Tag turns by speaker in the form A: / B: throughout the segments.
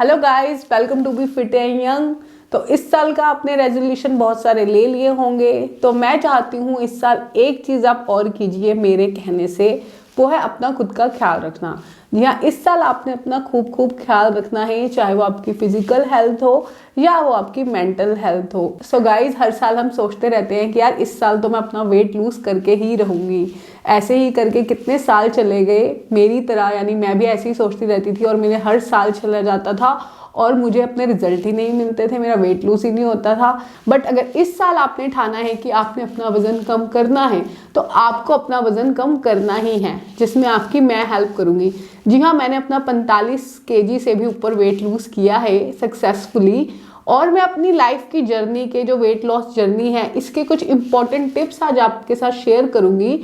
A: Hello guys, welcome to be fit and young. तो इस साल का आपने रेजोल्यूशन बहुत सारे ले लिए होंगे, तो मैं चाहती हूँ इस साल एक चीज़ आप और कीजिए मेरे कहने से, वो है अपना खुद का ख्याल रखना। जी हाँ, इस साल आपने अपना खूब ख्याल रखना है, चाहे वो आपकी फिजिकल हेल्थ हो या वो आपकी मेंटल हेल्थ हो। सो गाइज, हर साल हम सोचते रहते हैं कि यार इस साल तो मैं अपना वेट लूज करके ही रहूंगी। ऐसे ही करके कितने साल चले गए मेरी तरह, यानी मैं भी ऐसे ही सोचती रहती थी और मेरे हर साल चला जाता था और मुझे अपने रिजल्ट ही नहीं मिलते थे, मेरा वेट लूज ही नहीं होता था। बट अगर इस साल आपने ठाना है कि आपने अपना वजन कम करना है, तो आपको अपना वजन कम करना ही है, जिसमें आपकी मैं हेल्प करूंगी। जी हाँ, मैंने अपना 45 kg से भी ऊपर वेट लूज किया है सक्सेसफुली, और मैं अपनी लाइफ की जर्नी के जो वेट लॉस जर्नी है इसके कुछ इंपॉर्टेंट टिप्स आज आपके साथ शेयर करूंगी।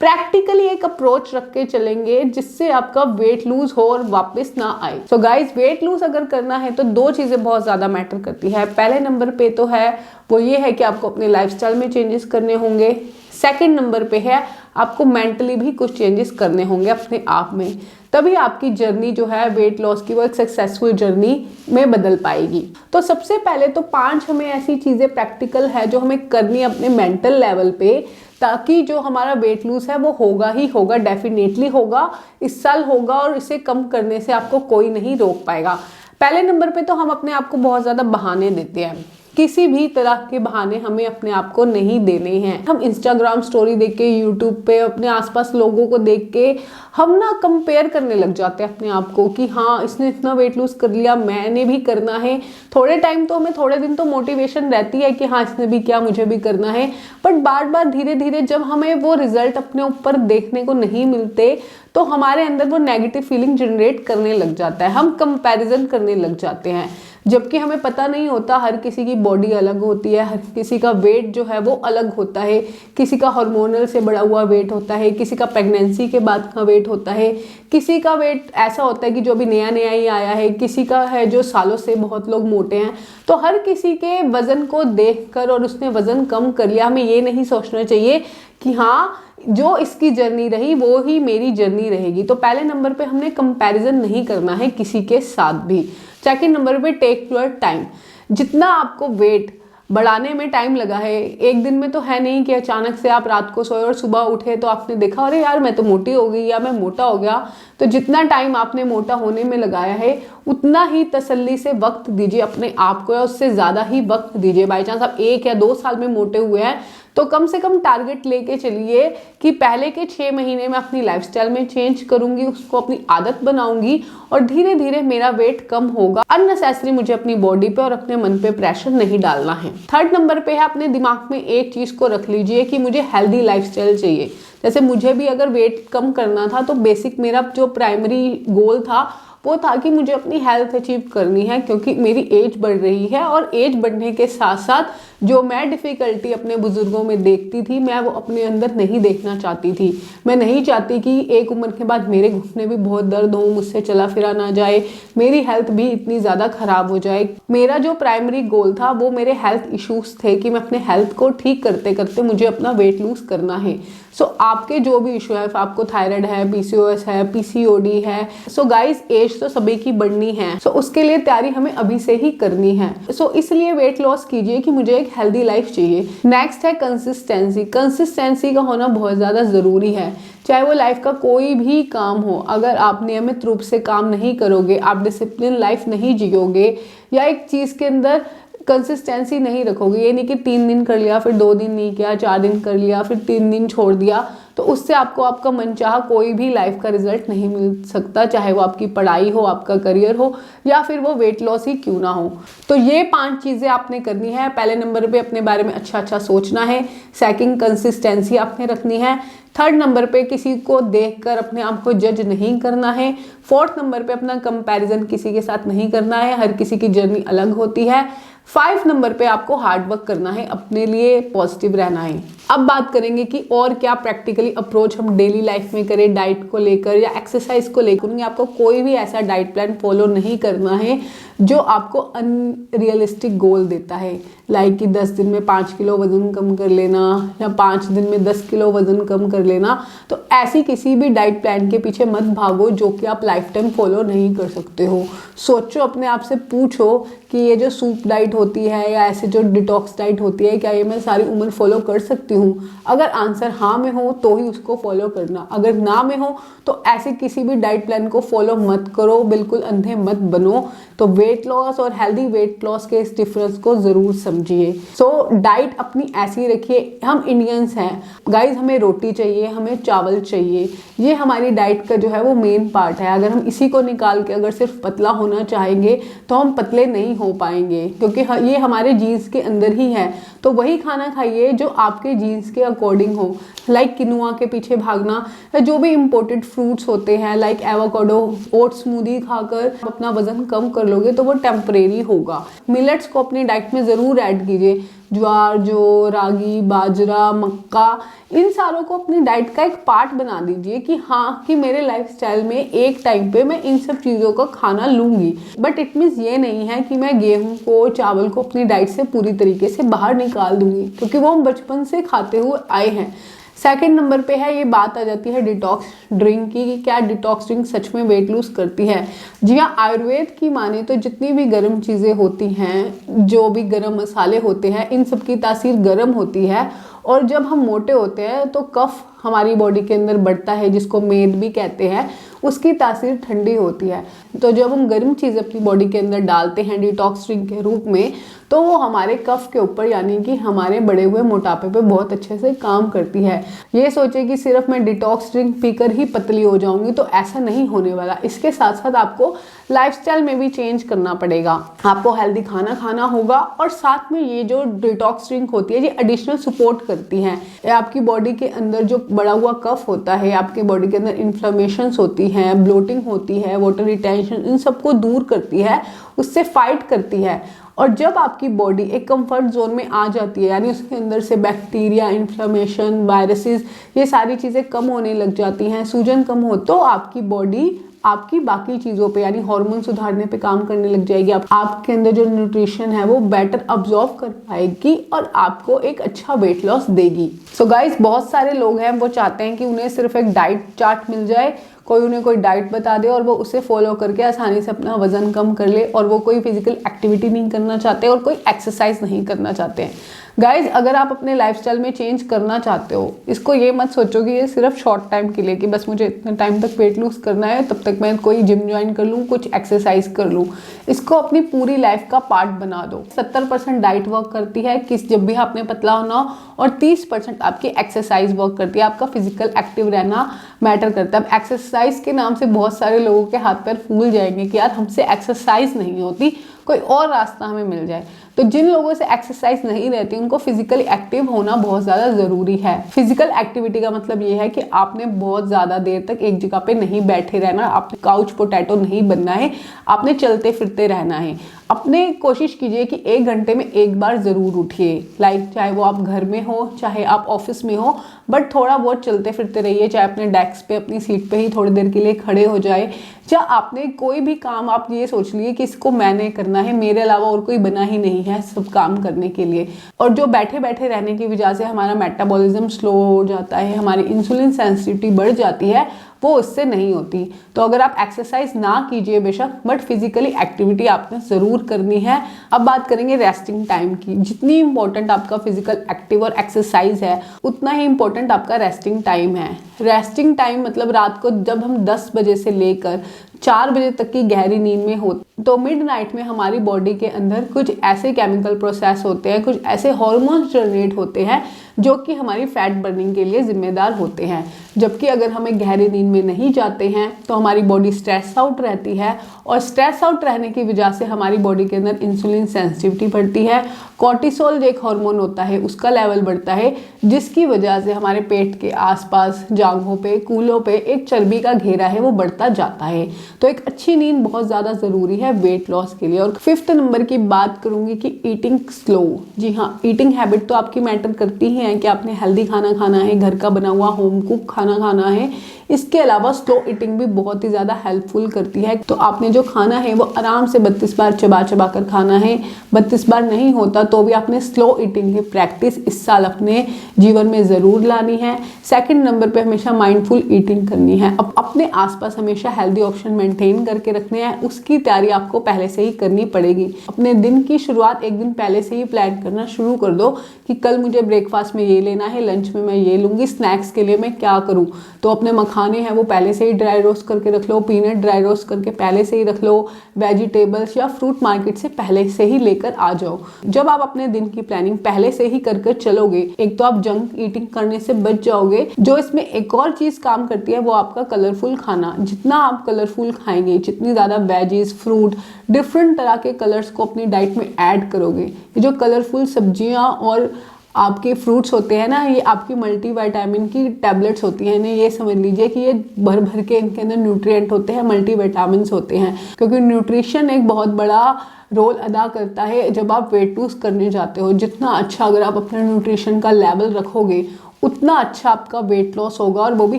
A: प्रैक्टिकली एक अप्रोच रख के चलेंगे जिससे आपका वेट लूज हो और वापस ना आए। सो गाइज, वेट लूज अगर करना है तो दो चीजें बहुत ज्यादा मैटर करती है। पहले नंबर पे तो है वो ये है कि आपको अपने लाइफस्टाइल में चेंजेस करने होंगे। सेकंड नंबर पे है आपको मेंटली भी कुछ चेंजेस करने होंगे अपने आप में, तभी आपकी जर्नी जो है वेट लॉस की वो एक सक्सेसफुल जर्नी में बदल पाएगी। तो सबसे पहले तो 5 हमें ऐसी चीजें प्रैक्टिकल है जो हमें करनी है अपने मेंटल लेवल पे, ताकि जो हमारा वेट लूज है वो होगा ही होगा, डेफिनेटली होगा, इस साल होगा और इसे कम करने से आपको कोई नहीं रोक पाएगा। पहले नंबर पे तो हम अपने आप को बहुत ज़्यादा बहाने देते हैं। किसी भी तरह के बहाने हमें अपने आप को नहीं देने हैं। हम इंस्टाग्राम स्टोरी देख के, यूट्यूब पे अपने आसपास लोगों को देख के हम ना कंपेयर करने लग जाते हैं अपने आप को कि हाँ इसने इतना वेट लूज कर लिया, मैंने भी करना है। थोड़े टाइम तो हमें, थोड़े दिन तो मोटिवेशन रहती है कि हाँ इसने भी किया, मुझे भी करना है। बट बार बार धीरे धीरे जब हमें वो रिजल्ट अपने ऊपर देखने को नहीं मिलते, तो हमारे अंदर वो नेगेटिव फीलिंग जनरेट करने लग जाता है, हम कंपैरिजन करने लग जाते हैं। जबकि हमें पता नहीं होता हर किसी की बॉडी अलग होती है, हर किसी का वेट जो है वो अलग होता है। किसी का हार्मोनल से बढ़ा हुआ वेट होता है, किसी का प्रेगनेंसी के बाद का वेट होता है, किसी का वेट ऐसा होता है कि जो अभी नया नया ही आया है, किसी का है जो सालों से बहुत लोग मोटे हैं। तो हर किसी के वजन को देखकर और उसने वजन कम कर लिया, हमें ये नहीं सोचना चाहिए कि हाँ जो इसकी जर्नी रही वो ही मेरी जर्नी रहेगी। तो पहले नंबर पे हमने कंपैरिजन नहीं करना है किसी के साथ भी। सेकंड नंबर पे टेक योर टाइम। जितना आपको वेट बढ़ाने में टाइम लगा है, एक दिन में तो है नहीं कि अचानक से आप रात को सोए और सुबह उठे तो आपने देखा अरे यार मैं तो मोटी हो गई या मैं मोटा हो गया। तो जितना टाइम आपने मोटा होने में लगाया है उतना ही तसल्ली से वक्त दीजिए अपने आप को, या उससे ज़्यादा ही वक्त दीजिए। बाई चांस आप 1 या 2 साल में मोटे हुए हैं तो कम से कम टारगेट लेके चलिए कि पहले के 6 महीने में अपनी लाइफस्टाइल में चेंज करूंगी, उसको अपनी आदत बनाऊंगी और धीरे धीरे मेरा वेट कम होगा। अननेसेसरी मुझे अपनी बॉडी पे और अपने मन पे प्रेशर नहीं डालना है। थर्ड नंबर पे है अपने दिमाग में एक चीज को रख लीजिए कि मुझे हेल्दी लाइफस्टाइल चाहिए। जैसे मुझे भी अगर वेट कम करना था तो बेसिक मेरा जो प्राइमरी गोल था वो था कि मुझे अपनी हेल्थ अचीव करनी है, क्योंकि मेरी एज बढ़ रही है और एज बढ़ने के साथ साथ जो मैं डिफ़िकल्टी अपने बुजुर्गों में देखती थी मैं वो अपने अंदर नहीं देखना चाहती थी। मैं नहीं चाहती कि एक उम्र के बाद मेरे घुटने भी बहुत दर्द हो, मुझसे चला फिरा ना जाए, मेरी हेल्थ भी इतनी ज़्यादा ख़राब हो जाए। मेरा जो प्राइमरी गोल था वो मेरे हेल्थ इश्यूज़ थे कि मैं अपने हेल्थ को ठीक करते करते मुझे अपना वेट लूज़ करना है। सो आपके जो भी इशू है, आपको थायराइड है, PCOS है, PCOD है, सो गाइस एज तो सभी की बढ़नी है। सो उसके लिए तैयारी हमें अभी से ही करनी है। सो इसलिए वेट लॉस कीजिए कि मुझे एक हेल्दी लाइफ चाहिए। नेक्स्ट है कंसिस्टेंसी। कंसिस्टेंसी का होना बहुत ज़्यादा ज़रूरी है, चाहे वो लाइफ का कोई भी काम हो। अगर आप नियमित रूप से काम नहीं करोगे, आप डिसिप्लिन लाइफ नहीं जियोगे या एक चीज़ के अंदर कंसिस्टेंसी नहीं रखोगे, ये नहीं कि 3 दिन कर लिया फिर 2 दिन नहीं किया, 4 दिन कर लिया फिर 3 दिन छोड़ दिया, तो उससे आपको आपका मनचाहा कोई भी लाइफ का रिजल्ट नहीं मिल सकता, चाहे वो आपकी पढ़ाई हो, आपका करियर हो या फिर वो वेट लॉस ही क्यों ना हो। तो ये 5 चीज़ें आपने करनी है। पहले नंबर पे अपने बारे में अच्छा सोचना है। सेकंड, कंसिस्टेंसी आपने रखनी है। थर्ड नंबर पे किसी को देखकर अपने आप को जज नहीं करना है। फोर्थ नंबर पे अपना कंपैरिजन किसी के साथ नहीं करना है, हर किसी की जर्नी अलग होती है। 5 नंबर पे आपको हार्ड वर्क करना है, अपने लिए पॉजिटिव रहना है। अब बात करेंगे कि और क्या प्रैक्टिकली बेसिकली अप्रोच हम डेली लाइफ में करें डाइट को लेकर या एक्सरसाइज को लेकर, आपको कोई भी ऐसा डाइट प्लान फॉलो नहीं करना है जो आपको अनरियलिस्टिक गोल देता है, लाइक कि 10 दिन में 5 किलो वजन कम कर लेना या 5 दिन में 10 किलो वजन कम कर लेना। तो ऐसी किसी भी डाइट प्लान के पीछे मत भागो जो कि आप लाइफ टाइम फॉलो नहीं कर सकते हो। सोचो, अपने आप से पूछो कि ये जो सूप डाइट होती है या ऐसे जो डिटॉक्स डाइट होती है, क्या ये मैं सारी उम्र फॉलो कर सकती हूँ? अगर आंसर हाँ में हो तो ही उसको फॉलो करना, अगर ना में हो तो ऐसे किसी भी डाइट प्लान को फॉलो मत करो, बिल्कुल अंधे मत बनो। तो वेट लॉस और हेल्दी वेट लॉस के इस डिफरेंस को ज़रूर समझिए। सो डाइट अपनी ऐसी रखिए, हम इंडियंस हैं गाइज, हमें रोटी चाहिए, हमें चावल चाहिए, ये हमारी डाइट का जो है वो मेन पार्ट है। अगर हम इसी को निकाल के अगर सिर्फ पतला होना चाहेंगे तो हम पतले नहीं हो पाएंगे, क्योंकि ये हमारे जीन्स के अंदर ही है। तो वही खाना खाइए जो आपके जीन्स के अकॉर्डिंग हो, लाइक किनुआ के पीछे भागना या जो भी इम्पोर्टेड फ्रूट्स होते हैं लाइक एवोकाडो, ओट्स स्मूदी खाकर अपना वजन कम कर लोगे तो वो टेम्परेरी होगा। मिलेट्स को अपनी डाइट में ज़रूर ऐड कीजिए, ज्वार, जो रागी, बाजरा, मक्का, इन सारों को अपनी डाइट का एक पार्ट बना दीजिए कि हाँ कि मेरे लाइफस्टाइल में एक टाइम पे मैं इन सब चीज़ों का खाना लूँगी। बट इट मीन्स ये नहीं है कि मैं गेहूं को, चावल को अपनी डाइट से पूरी तरीके से बाहर निकाल दूँगी, क्योंकि वो हम बचपन से खाते हुए आए हैं। सेकंड नंबर पे है, ये बात आ जाती है डिटॉक्स ड्रिंक की, कि क्या डिटॉक्स ड्रिंक सच में वेट लूज करती है? जी हाँ, आयुर्वेद की माने तो जितनी भी गर्म चीज़ें होती हैं, जो भी गर्म मसाले होते हैं, इन सब की तासीर गर्म होती है। और जब हम मोटे होते हैं तो कफ हमारी बॉडी के अंदर बढ़ता है, जिसको मेद भी कहते हैं, उसकी तासीर ठंडी होती है। तो जब हम गर्म चीज़ अपनी बॉडी के अंदर डालते हैं डिटॉक्स ड्रिंक के रूप में, तो वो हमारे कफ के ऊपर यानी कि हमारे बढ़े हुए मोटापे पे बहुत अच्छे से काम करती है। ये सोचे कि सिर्फ मैं डिटॉक्स ड्रिंक पीकर ही पतली हो जाऊंगी, तो ऐसा नहीं होने वाला। इसके साथ साथ आपको लाइफस्टाइल में भी चेंज करना पड़ेगा, आपको हेल्दी खाना खाना होगा, और साथ में ये जो डिटॉक्स ड्रिंक होती है ये एडिशनल सपोर्ट करती हैं। आपकी बॉडी के अंदर जो बढ़ा हुआ कफ होता है, आपकी बॉडी के अंदर इन्फ्लेमेशंस होती हैं, ब्लोटिंग होती है, वाटर रिटेंशन, इन सबको दूर करती है, उससे फाइट करती है। और जब आपकी बॉडी एक कंफर्ट जोन में आ जाती है, यानी उसके अंदर से बैक्टीरिया, इन्फ्लेमेशन, वायरसेस, ये सारी चीज़ें कम होने लग जाती हैं, सूजन कम हो, तो आपकी बॉडी आपकी बाकी चीज़ों पे यानी हार्मोन सुधारने पे काम करने लग जाएगी। आपके अंदर जो न्यूट्रिशन है वो बेटर अब्जॉर्व कर पाएगी और आपको एक अच्छा वेट लॉस देगी। सो गाइस, बहुत सारे लोग हैं वो चाहते हैं कि उन्हें सिर्फ एक डाइट चार्ट मिल जाए, कोई उन्हें कोई डाइट बता दे और वो उसे फॉलो करके आसानी से अपना वजन कम कर ले, और वो कोई फिजिकल एक्टिविटी नहीं करना चाहते और कोई एक्सरसाइज नहीं करना चाहते हैं। गाइज, अगर आप अपने लाइफस्टाइल में चेंज करना चाहते हो, इसको ये मत सोचो कि ये सिर्फ शॉर्ट टाइम के लिए, कि बस मुझे इतने टाइम तक वेट लूज करना है, तब तक मैं कोई जिम ज्वाइन कर लूँ, कुछ एक्सरसाइज कर लूँ। इसको अपनी पूरी लाइफ का पार्ट बना दो। 70% डाइट वर्क करती है कि जब भी आपने पतला होना हो, और 30% आपकी एक्सरसाइज वर्क करती है। आपका फिजिकल एक्टिव रहना मैटर करता है। अब एक्सरसाइज के नाम से बहुत सारे लोगों के हाथ पैर फूल जाएंगे कि यार हमसे एक्सरसाइज नहीं होती, कोई और रास्ता हमें मिल जाए। तो जिन लोगों से एक्सरसाइज नहीं रहती उनको फिजिकली एक्टिव होना बहुत ज़्यादा ज़रूरी है। फिजिकल एक्टिविटी का मतलब ये है कि आपने बहुत ज़्यादा देर तक एक जगह पे नहीं बैठे रहना, आपने काउच पोटैटो नहीं बनना है, आपने चलते फिरते रहना है। अपने कोशिश कीजिए कि 1 घंटे में एक बार ज़रूर उठिए, लाइक चाहे वो आप घर में हो चाहे आप ऑफिस में हो, बट थोड़ा बहुत चलते फिरते रहिए, चाहे अपने डेस्क पे अपनी सीट पे ही थोड़ी देर के लिए खड़े हो जाए। या आपने कोई भी काम आप ये सोच लिए कि इसको मैंने करना है, मेरे अलावा और कोई बना ही नहीं है सब काम करने के लिए। और जो बैठे बैठे रहने की वजह से हमारा मेटाबॉलिज्म स्लो हो जाता है, हमारी इंसुलिन सेंसिटिविटी बढ़ जाती है, वो उससे नहीं होती। तो अगर आप एक्सरसाइज ना कीजिए बेशक, बट फिजिकली एक्टिविटी आपने ज़रूर करनी है। अब बात करेंगे रेस्टिंग टाइम की। जितनी इंपॉर्टेंट आपका फिजिकल एक्टिव और एक्सरसाइज है, उतना ही इंपॉर्टेंट आपका रेस्टिंग टाइम है। रेस्टिंग टाइम मतलब रात को जब हम 10 बजे से लेकर 4 बजे तक की गहरी नींद में हो, तो मिड नाइट में हमारी बॉडी के अंदर कुछ ऐसे केमिकल प्रोसेस होते हैं, कुछ ऐसे हॉर्मोन्स जनरेट होते हैं जो कि हमारी फैट बर्निंग के लिए जिम्मेदार होते हैं। जबकि अगर हमें गहरी नींद में नहीं जाते हैं तो हमारी बॉडी स्ट्रेस आउट रहती है, और स्ट्रेस आउट रहने की वजह से हमारी बॉडी के अंदर इंसुलिन सेंसिटिविटी बढ़ती है, कॉर्टिसोल जो एक हार्मोन होता है उसका लेवल बढ़ता है, जिसकी वजह से हमारे पेट के आसपास, जांघों पे, कूल्हों पे एक चर्बी का घेरा है वो बढ़ता जाता है। तो एक अच्छी नींद बहुत ज़्यादा ज़रूरी है वेट लॉस के लिए। और 5th नंबर की बात करूंगी कि ईटिंग स्लो। जी हाँ, ईटिंग हैबिट तो आपकी मैटर करती है कि आपने हेल्दी खाना खाना है, घर का बना हुआ होम कुक खाना खाना है। इसके अलावा स्लो ईटिंग भी बहुत ही ज़्यादा हेल्पफुल करती है। तो आपने जो खाना है वो आराम से 32 बार चबा चबा कर खाना है। 32 बार नहीं होता तो भी आपने स्लो ईटिंग की प्रैक्टिस इस साल अपने जीवन में ज़रूर लानी है। सेकंड नंबर पे हमेशा माइंडफुल ईटिंग करनी है। अब अपने आसपास हमेशा हेल्दी ऑप्शन मेंटेन करके रखने हैं, उसकी तैयारी आपको पहले से ही करनी पड़ेगी। अपने दिन की शुरुआत एक दिन पहले से ही प्लान करना शुरू कर दो कि कल मुझे ब्रेकफास्ट में ये लेना है, लंच में मैं ये लूँगी, स्नैक्स के लिए मैं क्या करूँ। तो अपने मखाने हैं वो पहले से ही ड्राई रोस्ट करके रख लो, पीनट ड्राई रोस्ट करके पहले से ही रख लो, वेजिटेबल्स या फ्रूट मार्केट से पहले से ही लेकर आ जाओ। जब आप अपने दिन की प्लानिंग पहले से ही कर चलोगे, एक तो आप जंक ईटिंग करने से बच जाओगे। जो इसमें एक और चीज़ काम करती है वो आपका कलरफुल खाना। जितना आप कलरफुल खाएंगे, जितनी ज़्यादा वेजीज, फ्रूट, डिफरेंट तरह के कलर्स को अपनी डाइट में ऐड करोगे, ये जो कलरफुल सब्जियां और आपके फ्रूट्स होते हैं ना, ये आपकी मल्टीविटामिन की टैबलेट्स होती हैं। इन्हें ये समझ लीजिए कि ये भर भर के इनके अंदर न्यूट्रिएंट होते हैं, मल्टीविटामिन्स होते हैं। क्योंकि न्यूट्रिशन एक बहुत बड़ा रोल अदा करता है जब आप वेट लूज करने जाते हो। जितना अच्छा अगर आप अपने न्यूट्रिशन का लेवल रखोगे, उतना अच्छा आपका वेट लॉस होगा और वो भी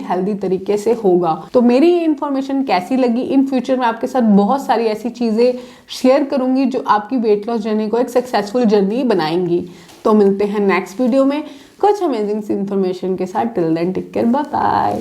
A: हेल्दी तरीके से होगा। तो मेरी ये इन्फॉर्मेशन कैसी लगी? इन फ्यूचर में आपके साथ बहुत सारी ऐसी चीज़ें शेयर करूंगी जो आपकी वेट लॉस जर्नी को एक सक्सेसफुल जर्नी बनाएंगी। तो मिलते हैं नेक्स्ट वीडियो में कुछ अमेजिंग सी इन्फॉर्मेशन के साथ। Till then take care, bye bye.